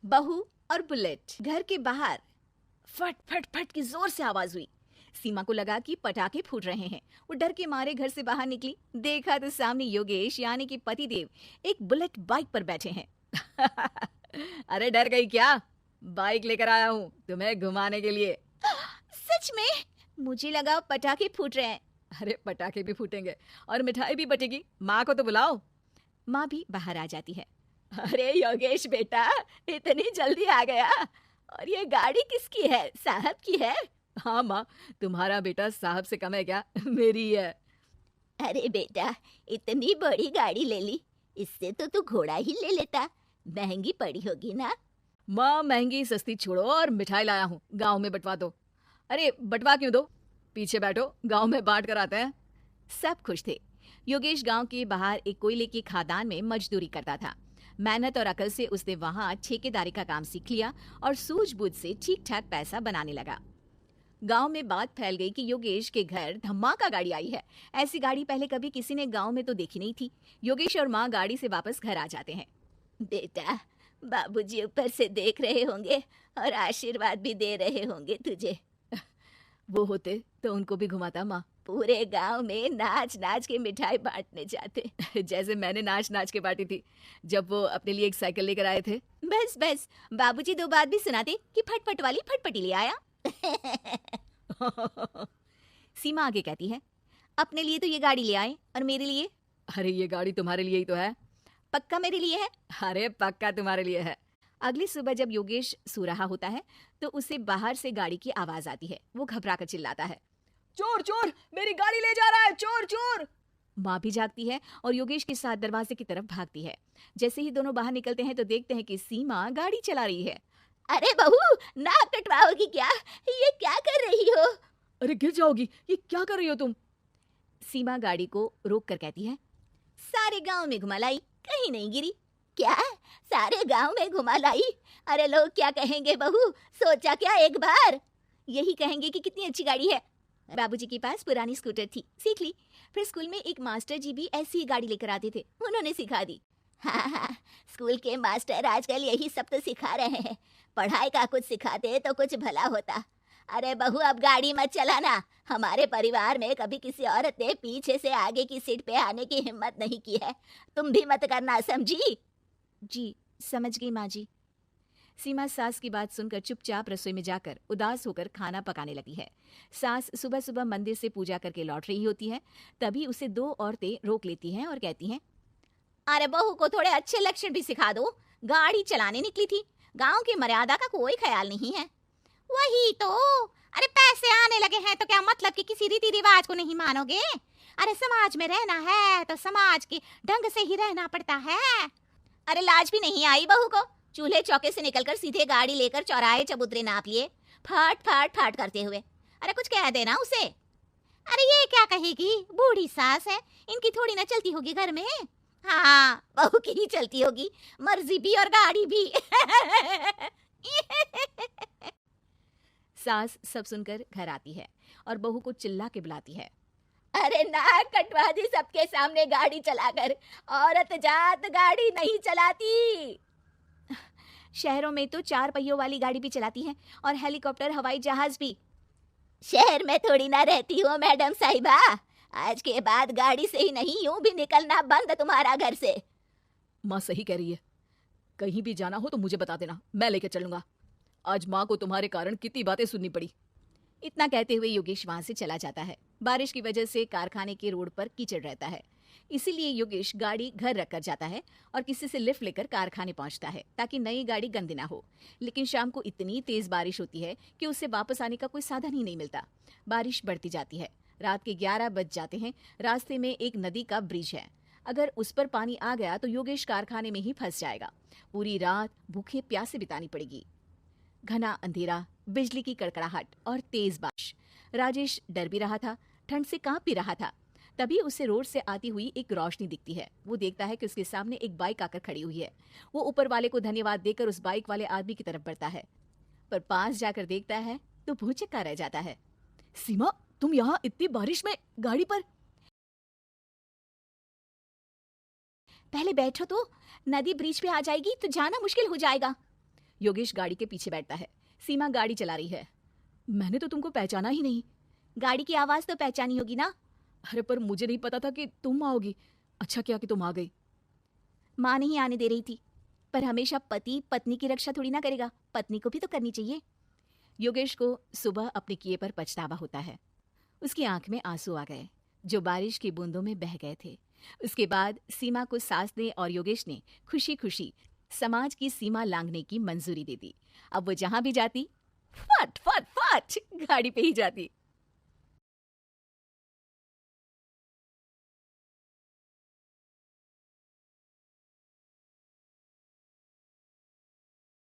बहू और बुलेट। घर के बाहर फट फट फट की जोर से आवाज हुई। सीमा को लगा कि पटाखे फूट रहे हैं। वो डर के मारे घर से बाहर निकली। देखा तो सामने योगेश यानी कि पतिदेव एक बुलेट बाइक पर बैठे हैं। अरे डर गई क्या? बाइक लेकर आया हूँ तुम्हें घुमाने के लिए। सच में? मुझे लगा पटाखे फूट रहे हैं। अरे पटाखे भी फूटेंगे और मिठाई भी बटेगी। माँ को तो बुलाओ। माँ भी बाहर आ जाती है। अरे योगेश बेटा, इतनी जल्दी आ गया? और ये गाड़ी किसकी है? साहब की है? हाँ माँ, तुम्हारा बेटा साहब से कम है क्या? मेरी है। अरे बेटा, इतनी बड़ी गाड़ी ले ली, इससे तो तू घोड़ा ही ले लेता। महंगी पड़ी होगी ना? माँ महंगी सस्ती छोड़ो और मिठाई लाया हूँ, गांव में बंटवा दो। अरे बंटवा क्यों दो? पीछे बैठो, गांव में बांट कर आते हैं। सब खुश थे। योगेश गांव के बाहर एक कोयले की खादान में मजदूरी करता था। मेहनत और अकल से उसने वहां ठेकेदारी का काम सीख लिया और सूझबूझ से ठीक ठाक पैसा बनाने लगा। गांव में बात फैल गई कि योगेश के घर धमाका गाड़ी आई है। ऐसी गाड़ी पहले कभी किसी ने गांव में तो देखी नहीं थी। योगेश और माँ गाड़ी से वापस घर आ जाते हैं। बेटा, बाबूजी ऊपर से देख रहे होंगे और आशीर्वाद भी दे रहे होंगे तुझे। वो होते तो उनको भी घुमाता माँ। पूरे गांव में नाच नाच के मिठाई बांटने जाते। जैसे मैंने नाच नाच के बांटी थी जब वो अपने लिए एक साइकिल लेकर आए थे। बस बस, बाबूजी दो बात भी सुनाते कि फटफट वाली फटफटी ले आया। सीमा आगे कहती है, अपने लिए तो ये गाड़ी ले आए और मेरे लिए? अरे ये गाड़ी तुम्हारे लिए ही तो है। पक्का मेरे लिए है? अरे पक्का तुम्हारे लिए है। अगली सुबह जब योगेश सो रहा होता है तो उसे बाहर से गाड़ी की आवाज आती है। वो घबरा कर चिल्लाता है, चोर चोर, मेरी गाड़ी ले जा रहा है, चोर चोर। माँ भी जागती है और योगेश के साथ दरवाजे की तरफ भागती है। जैसे ही दोनों बाहर निकलते हैं तो देखते हैं कि सीमा गाड़ी चला रही है। अरे बहू, नाक कटवाओगी क्या? ये क्या कर रही हो? अरे गिर जाओगी, ये क्या कर रही हो तुम? सीमा गाड़ी को रोक कर कहती है, सारे गांव में घुमा लाई, कहीं नहीं गिरी। क्या? सारे गांव में घुमा लाई? अरे लोग क्या कहेंगे बहू? सोचा क्या एक बार? यही कहेंगे कि कितनी अच्छी गाड़ी है। बाबूजी के पास पुरानी स्कूटर थी, सीख ली। फिर स्कूल में एक मास्टर जी भी ऐसी ही गाड़ी लेकर आते थे, उन्होंने सिखा दी। हाँ, स्कूल के मास्टर आजकल यही सब तो सिखा रहे हैं। पढ़ाई का कुछ सिखाते तो कुछ भला होता। अरे बहू, अब गाड़ी मत चलाना। हमारे परिवार में कभी किसी औरत ने पीछे से आगे की सीट पे आने की हिम्मत नहीं की है। तुम भी मत करना, समझी? जी समझ गई माँ जी। सीमा सास की बात सुनकर चुपचाप रसोई में जाकर उदास होकर खाना पकाने लगी है। सास सुबह सुबह मंदिर से पूजा करके लौट रही होती है। तभी उसे दो औरतें रोक लेती हैं और कहती हैं, अरे बहू को थोड़े अच्छे लक्षण भी सिखा दो। गाड़ी चलाने निकली थी, गांव की मर्यादा का कोई ख्याल नहीं है। वही तो। अरे पैसे आने लगे हैं तो क्या मतलब कि किसी रीति रिवाज को नहीं मानोगे? अरे समाज में रहना है तो समाज के ढंग से ही रहना पड़ता है। अरे लाज भी नहीं आई बहू को? चूल्हे चौके से निकलकर सीधे गाड़ी लेकर चौराहे चबूतरे नाप लिए, फट फट फट करते हुए। अरे कुछ कह देना उसे। अरे ये क्या कहेगी? बूढ़ी सास है, इनकी थोड़ी ना चलती होगी घर में। हाँ, बहू की ही चलती होगी, मर्जी भी और गाड़ी भी। सास सब सुनकर घर आती है और बहू को चिल्ला के बुलाती है, अरे नाक कटवा दी सबके सामने गाड़ी चलाकर। औरत जात गाड़ी नहीं चलाती। शहरों में तो 4 पहियों वाली गाड़ी भी चलाती हैं और हेलीकॉप्टर, हवाई जहाज भी। शहर में थोड़ी ना रहती हो मैडम साहिबा। आज के बाद गाड़ी से ही नहीं, यूं भी निकलना बंद तुम्हारा घर से। माँ सही कह रही है, कहीं भी जाना हो तो मुझे बता देना, मैं लेकर चलूंगा। आज माँ को तुम्हारे कारण कितनी बातें सुननी पड़ी। इतना कहते हुए योगेश वहां से चला जाता है। बारिश की वजह से कारखाने के रोड पर कीचड़ रहता है, इसीलिए योगेश गाड़ी घर रख कर जाता है और किसी से लिफ्ट लेकर कारखाने पहुंचता है ताकि नई गाड़ी गंदी ना हो। लेकिन शाम को इतनी तेज बारिश होती है कि उसे वापस आने का कोई साधन ही नहीं मिलता। बारिश बढ़ती जाती है, रात के 11 बज जाते हैं। रास्ते में एक नदी का ब्रिज है, अगर उस पर पानी आ गया तो योगेश कारखाने में ही फंस जाएगा। पूरी रात भूखे प्यासे बितानी पड़ेगी। घना अंधेरा, बिजली की कड़कड़ाहट और तेज बारिश। राजेश डर भी रहा था, ठंड से कांप भी रहा था। तभी उसे रोड से आती हुई एक रोशनी दिखती है। वो देखता है कि उसके सामने एक बाइक आकर खड़ी हुई है। वो ऊपर वाले को धन्यवाद देकर उस बाइक वाले आदमी की तरफ बढ़ता है, पर पास जाकर देखता है तो भौचक्का रह जाता है। सीमा, तुम यहाँ इतनी बारिश में गाड़ी पर? पहले बैठो तो, नदी ब्रिज पे आ जाएगी तो जाना मुश्किल हो जाएगा। योगेश गाड़ी के पीछे बैठता है। सीमा गाड़ी चला रही है। मैंने तो तुमको पहचाना ही नहीं। गाड़ी की आवाज तो पहचानी होगी ना। अरे पर मुझे नहीं पता था कि तुम आओगी। अच्छा किया कि तुम आ गई। माँ नहीं आने दे रही थी, पर हमेशा पति पत्नी की रक्षा थोड़ी ना करेगा, पत्नी को भी तो करनी चाहिए। योगेश को सुबह अपने किए पर पछतावा होता है। उसकी आंख में आंसू आ गए जो बारिश की बूंदों में बह गए थे। उसके बाद सीमा को सास ने और योगेश ने खुशी खुशी समाज की सीमा लांघने की मंजूरी दे दी। अब वो जहां भी जाती फट फट फट गाड़ी पे ही जाती।